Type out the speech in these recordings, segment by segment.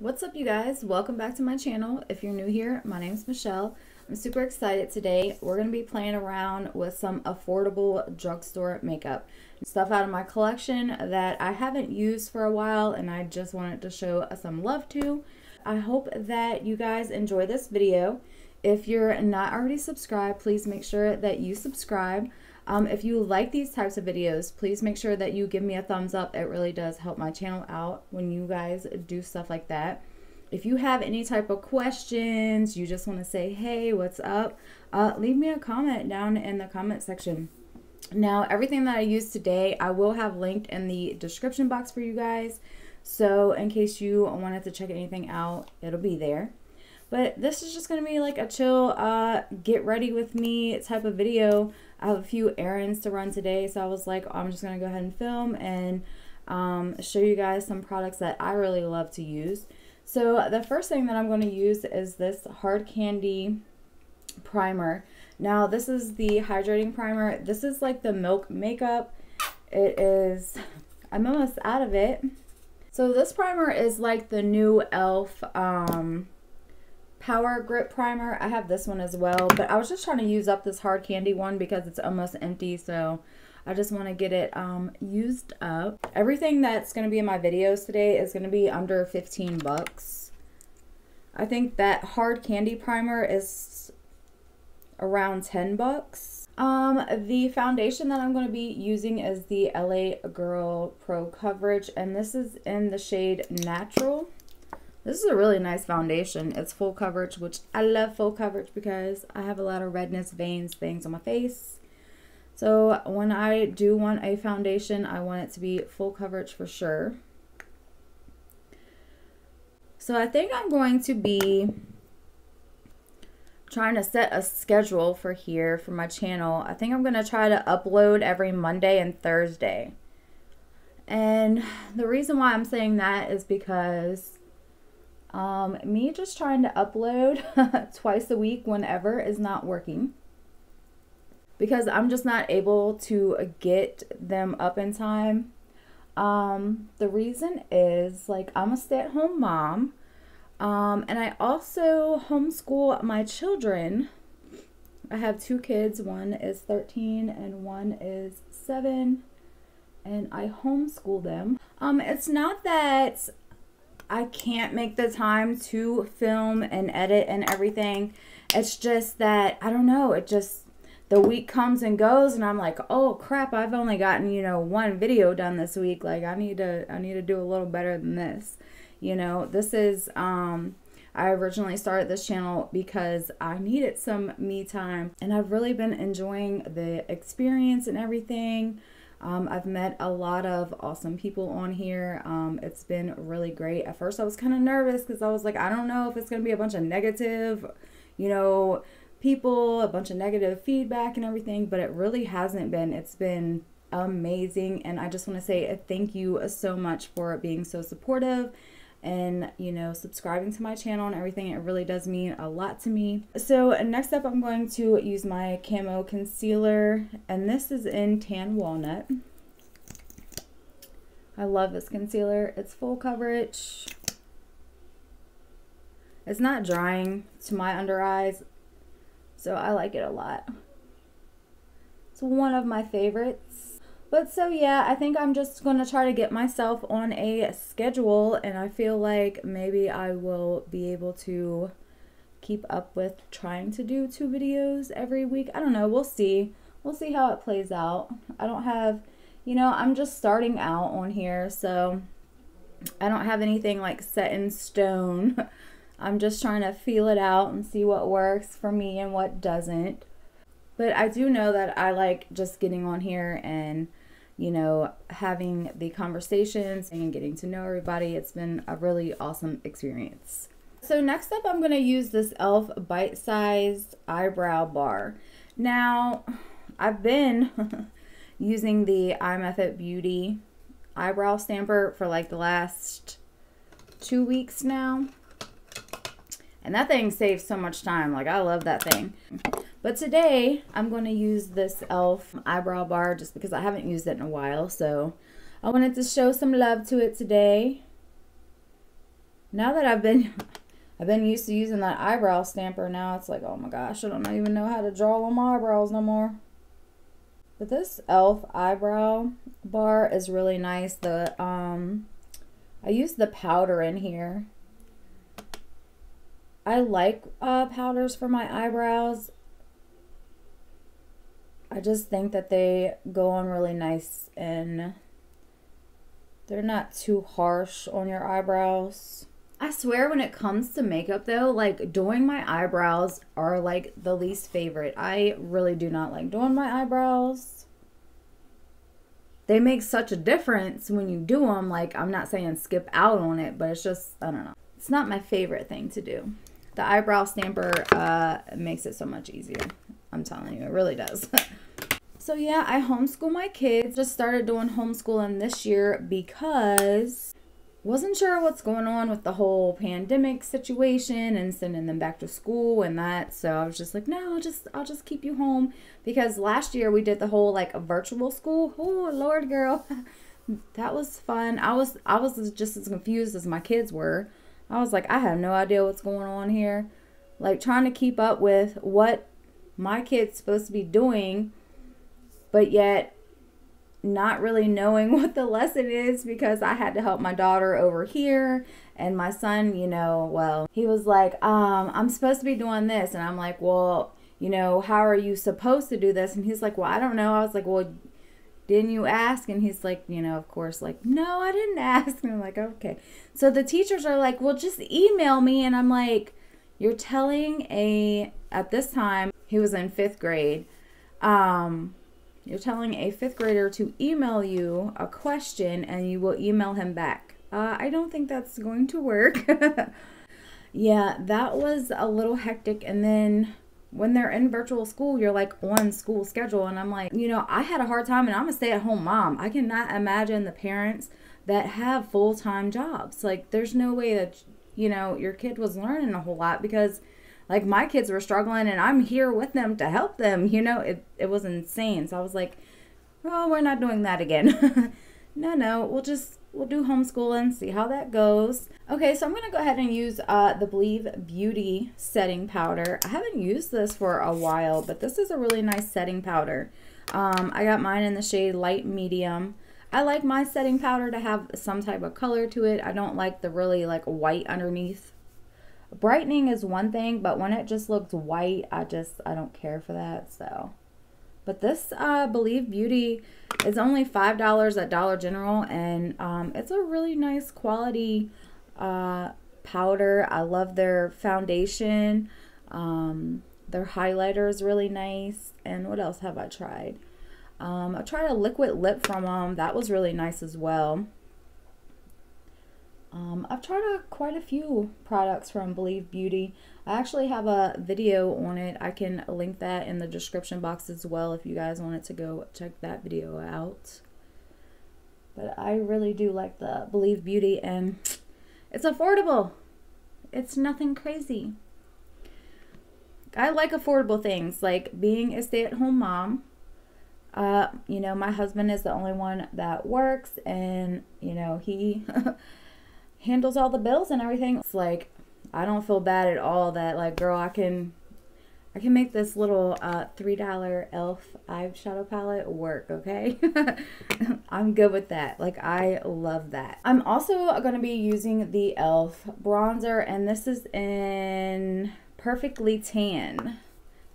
What's up, you guys? Welcome back to my channel. If you're new here, my name's Michelle. I'm super excited today. We're going to be playing around with some affordable drugstore makeup. Stuff out of my collection that I haven't used for a while and I just wanted to show some love to. I hope that you guys enjoy this video. If you're not already subscribed, please make sure that you subscribe. If you like these types of videos, please make sure that you give me a thumbs up. It really does help my channel out when you guys do stuff like that. If you have any type of questions, you just want to say, hey, what's up? Leave me a comment down in the comment section. Now, everything that I use today, I will have linked in the description box for you guys. So in case you wanted to check anything out, it'll be there. But this is just going to be like a chill, get ready with me type of video. I have a few errands to run today, so I was like, I'm just going to go ahead and film and show you guys some products that I really love to use. So the first thing that I'm going to use is this Hard Candy primer. Now this is the hydrating primer. This is like the Milk Makeup. It is, I'm almost out of it. So this primer is like the new e.l.f. Power Grip Primer. I have this one as well, but I was just trying to use up this Hard Candy one because it's almost empty, so I just want to get it used up. Everything that's going to be in my videos today is going to be under 15 bucks. I think that Hard Candy primer is around 10 bucks. The foundation that I'm going to be using is the LA Girl Pro Coverage, and this is in the shade Natural. This is a really nice foundation. It's full coverage, which I love full coverage because I have a lot of redness, veins, things on my face. So when I do want a foundation, I want it to be full coverage for sure. So I think I'm going to be trying to set a schedule for here for my channel. I think I'm going to try to upload every Monday and Thursday. And the reason why I'm saying that is because me just trying to upload twice a week whenever is not working, because I'm just not able to get them up in time. The reason is, like, I'm a stay-at-home mom, and I also homeschool my children. I have two kids. One is 13 and one is 7, and I homeschool them. It's not that I can't make the time to film and edit and everything. It's just that, I don't know, it just, the week comes and goes and I'm like, oh crap, I've only gotten, you know, one video done this week. Like, I need to do a little better than this. You know, this is, I originally started this channel because I needed some me time, and I've really been enjoying the experience and everything. I've met a lot of awesome people on here. It's been really great. At first I was kind of nervous because I was like, I don't know if it's going to be a bunch of negative, you know, people, a bunch of negative feedback and everything, but it really hasn't been. It's been amazing, and I just want to say thank you so much for being so supportive and, you know, subscribing to my channel and everything. It really does mean a lot to me. So next up, I'm going to use my Camo Concealer, and this is in Tan Walnut. I love this concealer. It's full coverage. It's not drying to my under eyes, so I like it a lot. It's one of my favorites. But so yeah, I think I'm just going to try to get myself on a schedule, and I feel like maybe I will be able to keep up with trying to do 2 videos every week. I don't know. We'll see. We'll see how it plays out. I don't have, you know, I'm just starting out on here, so I don't have anything like set in stone. I'm just trying to feel it out and see what works for me and what doesn't. But I do know that I like just getting on here and, you know, having the conversations and getting to know everybody. It's been a really awesome experience. So next up, I'm going to use this e.l.f. bite-sized eyebrow bar. Now, I've been using the iMethod Beauty eyebrow stamper for like the last 2 weeks now. And that thing saves so much time. Like, I love that thing. But today, I'm going to use this e.l.f. eyebrow bar just because I haven't used it in a while. So, I wanted to show some love to it today. Now that I've been used to using that eyebrow stamper, now it's like, oh my gosh, I don't even know how to draw on my eyebrows no more. But this e.l.f. eyebrow bar is really nice. The I use the powder in here. I like powders for my eyebrows. I just think that they go on really nice and they're not too harsh on your eyebrows. I swear when it comes to makeup though, like doing my eyebrows are like the least favorite. I really do not like doing my eyebrows. They make such a difference when you do them. Like, I'm not saying skip out on it, but it's just, I don't know. It's not my favorite thing to do. The eyebrow stamper makes it so much easier. I'm telling you, it really does. So yeah, I homeschool my kids. Just started doing homeschooling this year because wasn't sure what's going on with the whole pandemic situation and sending them back to school and that. So I was just like, no, I'll just keep you home, because last year we did the whole like virtual school. Oh Lord, girl, that was fun. I was just as confused as my kids were. I was like, I have no idea what's going on here. Like trying to keep up with what my kid's supposed to be doing, but yet not really knowing what the lesson is, because I had to help my daughter over here, and my son, you know, well, he was like, I'm supposed to be doing this, and I'm like, well, you know, how are you supposed to do this? And he's like, well, I don't know. I was like, well, didn't you ask? And he's like, you know, of course, like, no, I didn't ask. And I'm like, okay. So the teachers are like, well, just email me. And I'm like, you're telling at this time, he was in 5th grade, you're telling a 5th grader to email you a question and you will email him back. I don't think that's going to work. Yeah, that was a little hectic. And then when they're in virtual school, you're like on school schedule. And I'm like, you know, I had a hard time, and I'm a stay-at-home mom. I cannot imagine the parents that have full-time jobs. Like, there's no way that, you know, your kid was learning a whole lot, because like my kids were struggling and I'm here with them to help them. You know, it was insane. So I was like, oh, we're not doing that again. No, we'll do homeschooling, see how that goes. Okay, so I'm going to go ahead and use the Believe Beauty setting powder. I haven't used this for a while, but this is a really nice setting powder. I got mine in the shade light medium. I like my setting powder to have some type of color to it. I don't like the really like white underneath. Brightening is one thing, but when it just looks white, I don't care for that. So, but this Believe Beauty is only $5 at Dollar General, and it's a really nice quality powder. I love their foundation. Their highlighter is really nice. And what else have I tried? I tried a liquid lip from them. That was really nice as well. I've tried quite a few products from Believe Beauty. I actually have a video on it. I can link that in the description box as well if you guys wanted to go check that video out. But I really do like the Believe Beauty, and it's affordable. It's nothing crazy. I like affordable things, like being a stay-at-home mom. You know, my husband is the only one that works, and you know, he handles all the bills and everything. It's like, I don't feel bad at all that, like, girl, I can make this little $3 e.l.f. eyeshadow palette work, okay? I'm good with that. Like, I love that. I'm also going to be using the e.l.f. bronzer, and this is in Perfectly Tan.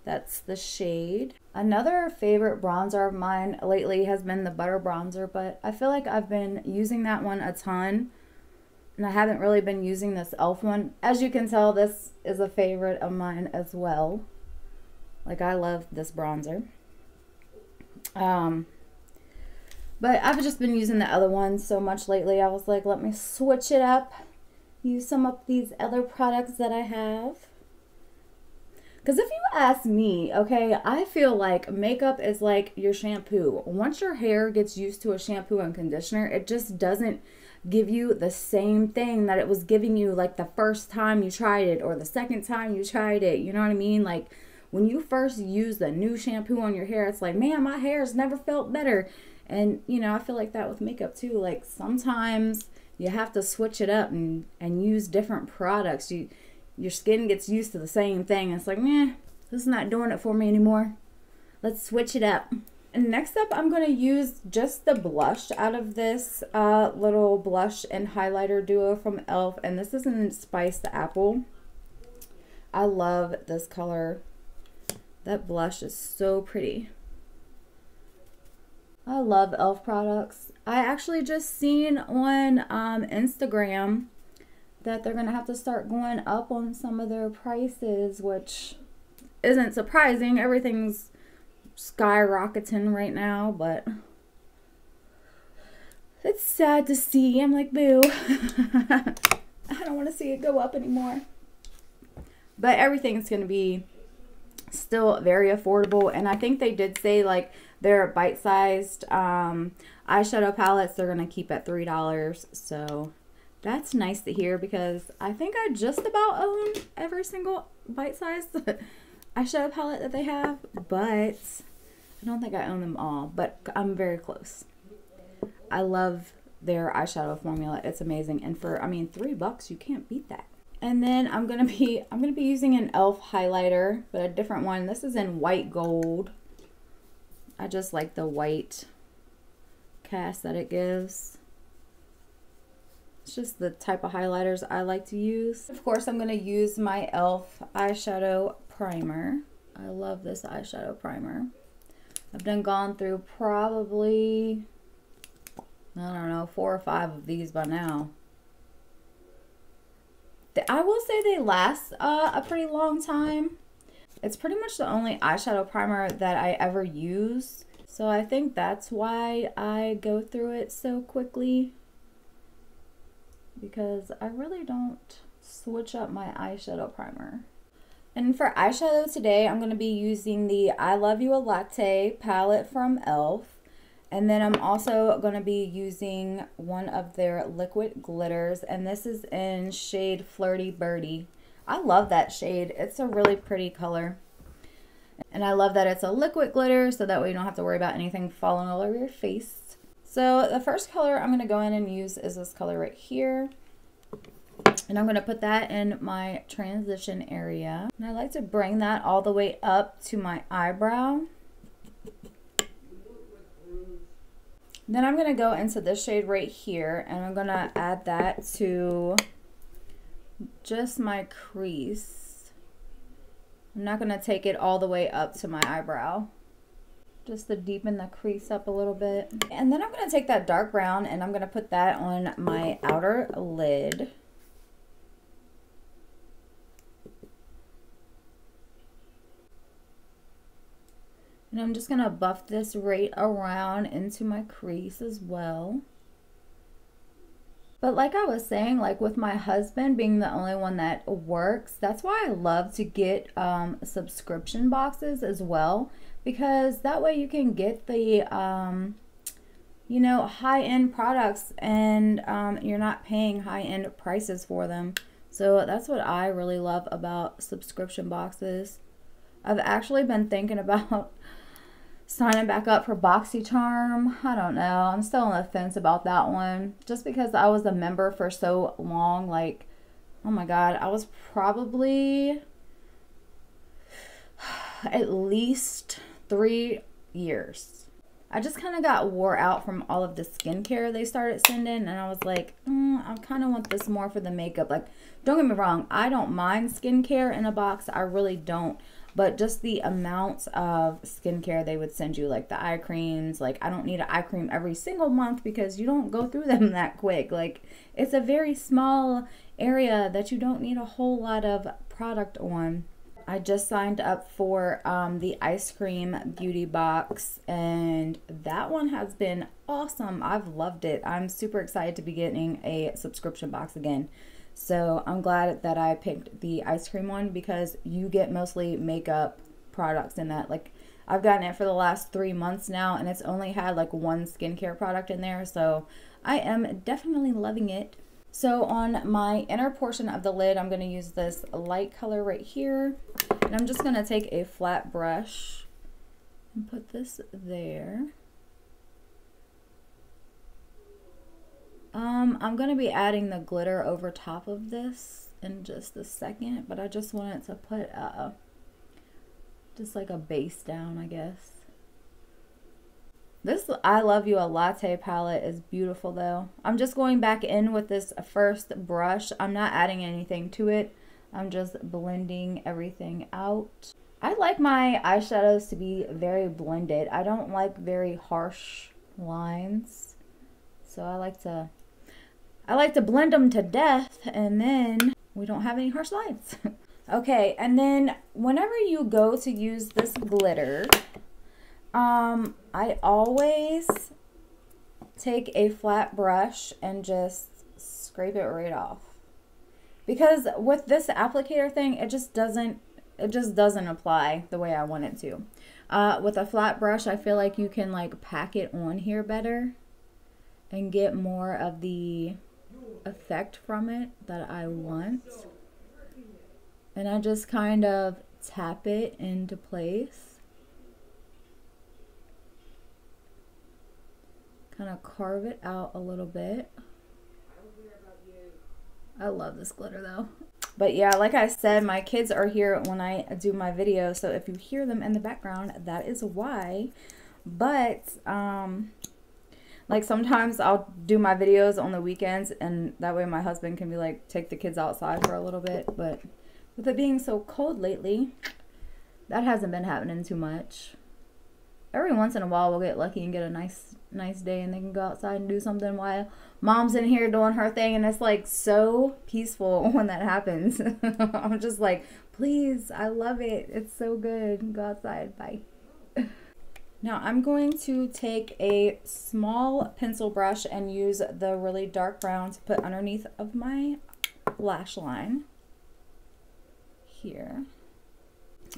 That's the shade. Another favorite bronzer of mine lately has been the Butter Bronzer, but I feel like I've been using that one a ton, and I haven't really been using this e.l.f. one. As you can tell, this is a favorite of mine as well. Like, I love this bronzer. But I've just been using the other ones so much lately. I was like, let me switch it up. Use some of these other products that I have. Because if you ask me, okay, I feel like makeup is like your shampoo. Once your hair gets used to a shampoo and conditioner, it just doesn't give you the same thing that it was giving you like the first time you tried it or the second time you tried it. You know what I mean? Like, when you first use the new shampoo on your hair, it's like, man, my hair has never felt better. And, you know, I feel like that with makeup too. Like, sometimes you have to switch it up and use different products. Your skin gets used to the same thing. It's like, meh, this is not doing it for me anymore. Let's switch it up. And next up, I'm going to use just the blush out of this little blush and highlighter duo from e.l.f. And this is in Spiced Apple. I love this color. That blush is so pretty. I love e.l.f. products. I actually just seen on Instagram that they're going to have to start going up on some of their prices, which isn't surprising. Everything's skyrocketing right now, but it's sad to see. I'm like, boo. I don't want to see it go up anymore. But everything's going to be still very affordable. And I think they did say, like, their bite-sized eyeshadow palettes, they're going to keep at $3. So that's nice to hear, because I think I just about own every single bite-sized eyeshadow palette that they have, but I don't think I own them all, but I'm very close. I love their eyeshadow formula. It's amazing. And for, I mean, $3, you can't beat that. And then I'm gonna be using an e.l.f. highlighter, but a different one. This is in white gold. I just like the white cast that it gives. It's just the type of highlighters I like to use. Of course, I'm gonna use my e.l.f. eyeshadow primer. I love this eyeshadow primer. I've gone through probably, I don't know, 4 or 5 of these by now. I will say they last a pretty long time. It's pretty much the only eyeshadow primer that I ever use. So I think that's why I go through it so quickly, because I really don't switch up my eyeshadow primer. And for eyeshadow today, I'm going to be using the I Love You a Latte palette from e.l.f. And then I'm also going to be using one of their liquid glitters. And this is in shade Flirty Birdie. I love that shade. It's a really pretty color. And I love that it's a liquid glitter, so that way you don't have to worry about anything falling all over your face. So the first color I'm going to go in and use is this color right here. And I'm going to put that in my transition area. And I like to bring that all the way up to my eyebrow. Then I'm going to go into this shade right here, and I'm going to add that to just my crease. I'm not going to take it all the way up to my eyebrow, just to deepen the crease up a little bit. And then I'm going to take that dark brown and I'm going to put that on my outer lid. And I'm just going to buff this right around into my crease as well. But like I was saying, like with my husband being the only one that works, that's why I love to get subscription boxes as well. Because that way you can get the, you know, high-end products, and you're not paying high-end prices for them. So that's what I really love about subscription boxes. I've actually been thinking about signing back up for BoxyCharm. I don't know. I'm still on the fence about that one. Just because I was a member for so long. Like, oh my God, I was probably at least 3 years. I just kind of got wore out from all of the skincare they started sending, and I was like, I kind of want this more for the makeup. Like, don't get me wrong, I don't mind skincare in a box. I really don't. But just the amounts of skincare they would send you, like the eye creams, like I don't need an eye cream every single month because you don't go through them that quick. Like, it's a very small area that you don't need a whole lot of product on. I just signed up for the ice cream beauty box, and that one has been awesome. I've loved it. I'm super excited to be getting a subscription box again. So I'm glad that I picked the ice cream one, because you get mostly makeup products in that. Like, I've gotten it for the last 3 months now, and it's only had like one skincare product in there. So I am definitely loving it. So on my inner portion of the lid, I'm going to use this light color right here. And I'm just going to take a flat brush and put this there. I'm going to be adding the glitter over top of this in just a second, but I just wanted to put just like a base down, I guess. This I Love You a Latte palette is beautiful though. I'm just going back in with this first brush. I'm not adding anything to it. I'm just blending everything out. I like my eyeshadows to be very blended. I don't like very harsh lines. So I like to blend them to death, and then we don't have any harsh lines. Okay, and then whenever you go to use this glitter, I always take a flat brush and just scrape it right off. Because with this applicator thing, it just doesn't apply the way I want it to. With a flat brush, I feel like you can like pack it on here better and get more of the effect from it that I want. And I just kind of tap it into place. Kind of carve it out a little bit. I love this glitter though. But yeah, like I said, my kids are here when I do my video, so if you hear them in the background, that is why. But like sometimes I'll do my videos on the weekends, and that way my husband can be like, take the kids outside for a little bit. But with it being so cold lately, that hasn't been happening too much. Every once in a while we'll get lucky and get a nice day and they can go outside and do something while mom's in here doing her thing, and it's like so peaceful when that happens. I'm just like, please, I love it. It's so good. Go outside. Bye. Now I'm going to take a small pencil brush and use the really dark brown to put underneath of my lash line here.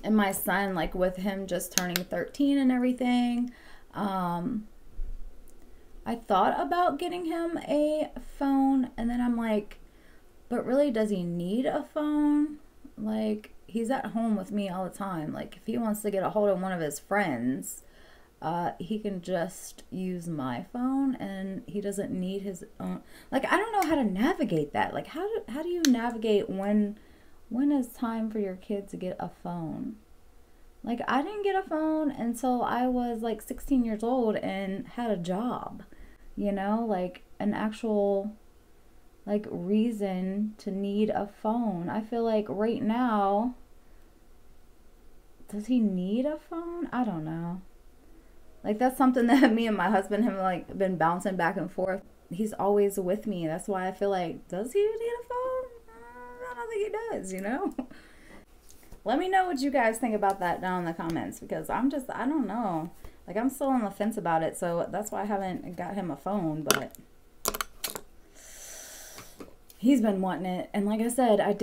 And my son, like with him just turning 13 and everything, I thought about getting him a phone, and then I'm like, but really, does he need a phone? Like, he's at home with me all the time. Like, if he wants to get a hold of one of his friends, he can just use my phone, and he doesn't need his own. Like, I don't know how to navigate that. Like, how do you navigate when is time for your kid to get a phone? Like, I didn't get a phone until I was like 16 years old and had a job, you know, like an actual like reason to need a phone. I feel like right now, does he need a phone? I don't know. Like, that's something that me and my husband have like been bouncing back and forth. He's always with me. That's why I feel like, does he need a phone? I don't think he does, you know? Let me know what you guys think about that down in the comments, because I don't know. Like, I'm still on the fence about it, so that's why I haven't got him a phone, but he's been wanting it. And like I said, I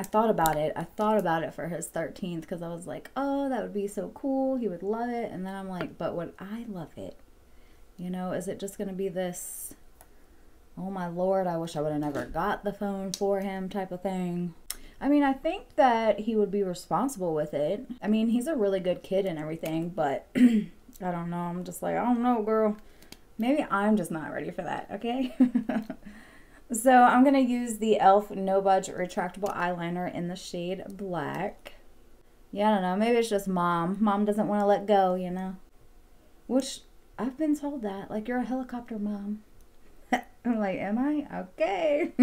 thought about it. I thought about it for his 13th, because I was like, oh, that would be so cool. He would love it. And then I'm like, but would I love it? You know, is it just going to be this, oh my Lord, I wish I would have never got the phone for him type of thing? I mean, I think that he would be responsible with it. I mean, he's a really good kid and everything, but I don't know. I'm just like, I don't know, girl. Maybe I'm just not ready for that, okay? So I'm going to use the e.l.f. No Budge Retractable Eyeliner in the shade Black. Yeah, I don't know. Maybe it's just mom. Mom doesn't want to let go, you know? Which, I've been told that. Like, you're a helicopter mom. I'm like, am I? Okay.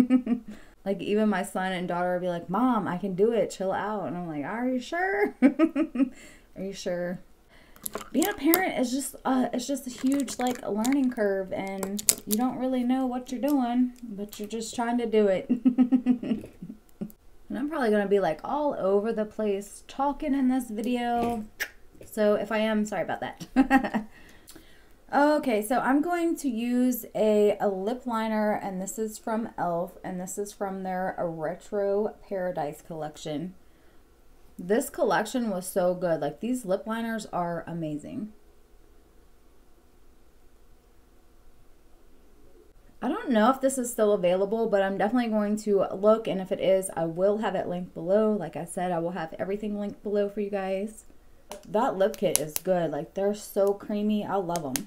Like, even my son and daughter would be like, Mom, I can do it. Chill out. And I'm like, are you sure? Are you sure? Being a parent is just, it's just a huge, like, learning curve. And you don't really know what you're doing, but you're just trying to do it. And I'm probably going to be, like, all over the place talking in this video. So if I am, sorry about that. Okay, so I'm going to use a lip liner, and this is from e.l.f. and this is from their Retro Paradise collection. This collection was so good. Like, these lip liners are amazing. I don't know if this is still available, but I'm definitely going to look, and if it is, I will have it linked below. Like I said, I will have everything linked below for you guys. That lip kit is good. Like, they're so creamy. I love them.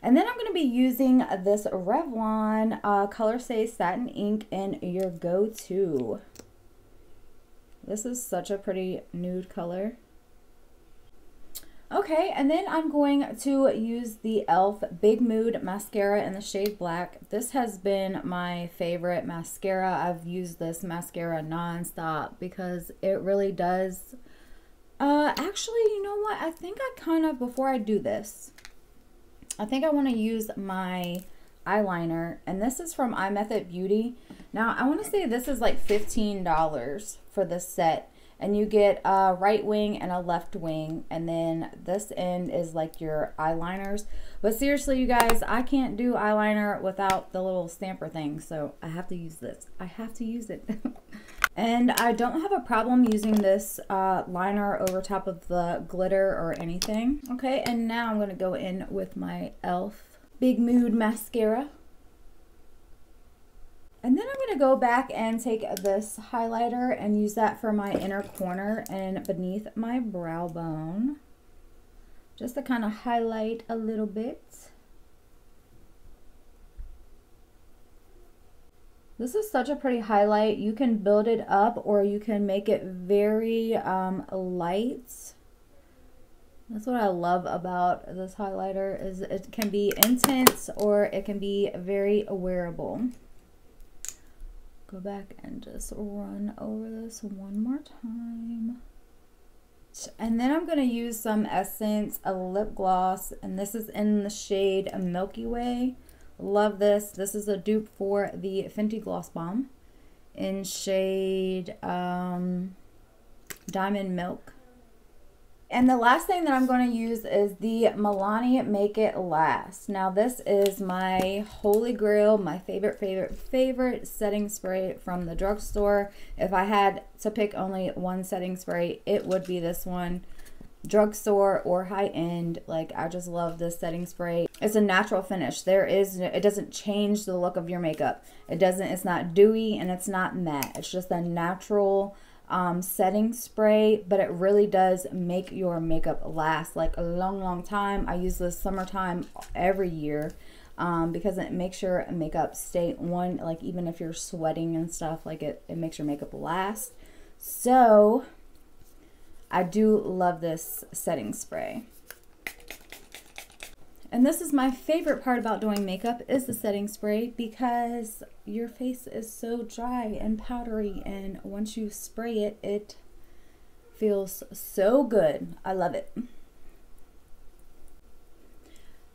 And then I'm going to be using this Revlon Color Stay Satin Ink in your go-to. This is such a pretty nude color. Okay, and then I'm going to use the e.l.f. Big Mood Mascara in the shade Black. This has been my favorite mascara. I've used this mascara non-stop because it really does. Actually, you know what? I think I kind of, before I do this, I think I want to use my eyeliner, and this is from iMethod Beauty. Now, I want to say this is like $15 for this set, and you get a right wing and a left wing, and then this end is like your eyeliners. But seriously, you guys, I can't do eyeliner without the little stamper thing, so I have to use this. I have to use it. And I don't have a problem using this liner over top of the glitter or anything. Okay, and now I'm going to go in with my e.l.f. Big Mood Mascara. And then I'm going to go back and take this highlighter and use that for my inner corner and beneath my brow bone. Just to kind of highlight a little bit. This is such a pretty highlight. You can build it up or you can make it very light. That's what I love about this highlighter, is it can be intense or it can be very wearable. Go back and just run over this one more time. And then I'm going to use some Essence, a lip gloss, and this is in the shade Milky Way. Love this. This is a dupe for the Fenty Gloss Bomb in shade Diamond Milk. And the last thing that I'm going to use is the Milani Make It Last. Now this is my holy grail, my favorite setting spray from the drugstore. If I had to pick only one setting spray, it would be this one. Drugstore or high-end, like, I just love this setting spray. It's a natural finish. It doesn't change the look of your makeup. It's not dewy and it's not matte. It's just a natural setting spray, but it really does make your makeup last like a long time. I use this summertime every year because it makes your makeup stay on, like, even if you're sweating and stuff, like it makes your makeup last. So I do love this setting spray. And this is my favorite part about doing makeup, is the setting spray, because your face is so dry and powdery, and once you spray it, it feels so good. I love it.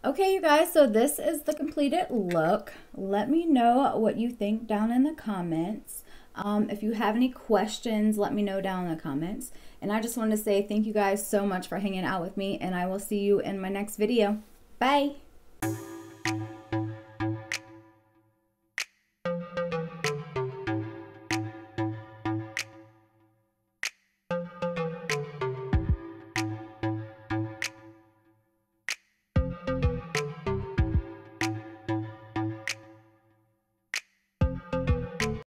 Okay, you guys, so this is the completed look. Let me know what you think down in the comments. If you have any questions, let me know down in the comments. And I just want to say thank you guys so much for hanging out with me, and I will see you in my next video. Bye!